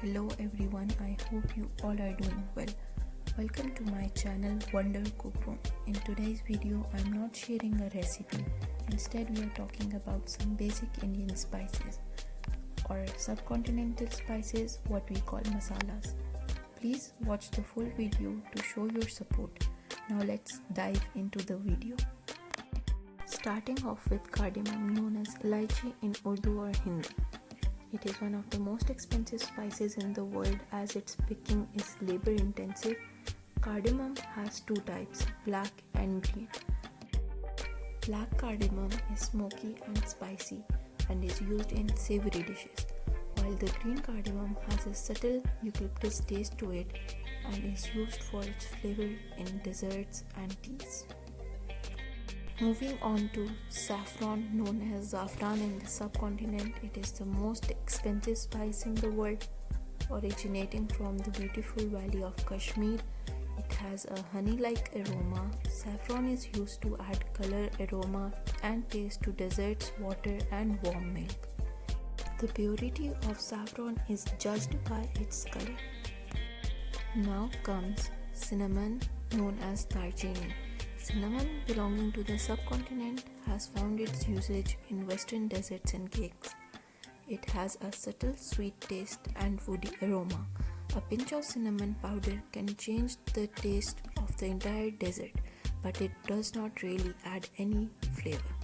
Hello everyone, I hope you all are doing well. Welcome to my channel Wonder Cookroom. In today's video, I'm not sharing a recipe. Instead, we are talking about some basic Indian spices or subcontinental spices, what we call masalas. Please watch the full video to show your support. Now let's dive into the video. Starting off with cardamom, known as elaichi in Urdu or Hindi. It is one of the most expensive spices in the world as its picking is labor intensive. Cardamom has two types, black and green. Black cardamom is smoky and spicy and is used in savory dishes, while the green cardamom has a subtle eucalyptus taste to it and is used for its flavor in desserts and teas. Moving on to saffron, known as saffron in the subcontinent, it is the most expensive spice in the world. Originating from the beautiful valley of Kashmir, it has a honey-like aroma. Saffron is used to add color, aroma, and taste to desserts, water, and warm milk. The purity of saffron is judged by its color. Now comes cinnamon, known as darjeeling. Cinnamon, belonging to the subcontinent, has found its usage in western desserts and cakes. It has a subtle sweet taste and woody aroma. A pinch of cinnamon powder can change the taste of the entire dessert, but it does not really add any flavor.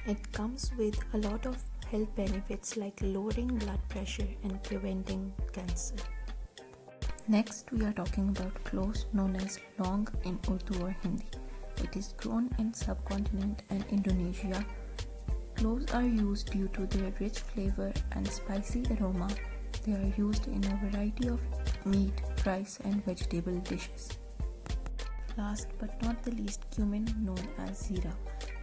It comes with a lot of health benefits like lowering blood pressure and preventing cancer. Next, we are talking about cloves, known as long in Urdu or Hindi. It is grown in subcontinent and Indonesia. Cloves are used due to their rich flavor and spicy aroma. They are used in a variety of meat, rice, and vegetable dishes. Last but not the least, cumin, known as zira.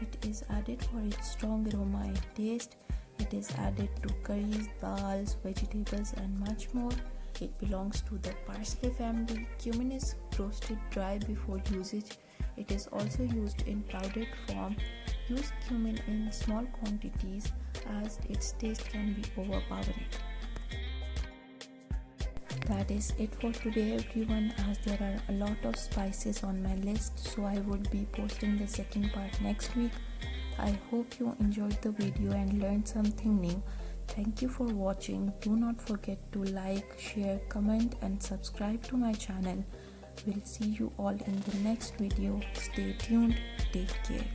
It is added for its strong aroma and taste. It is added to curries, dals, vegetables, and much more. It belongs to the parsley family. Cumin is roasted dry before usage. It is also used in powdered form. Use cumin in small quantities as its taste can be overpowering. That is it for today everyone, as there are a lot of spices on my list, so I would be posting the second part next week. I hope you enjoyed the video and learned something new. Thank you for watching. Do not forget to like, share, comment and subscribe to my channel. We'll see you all in the next video. Stay tuned. Take care.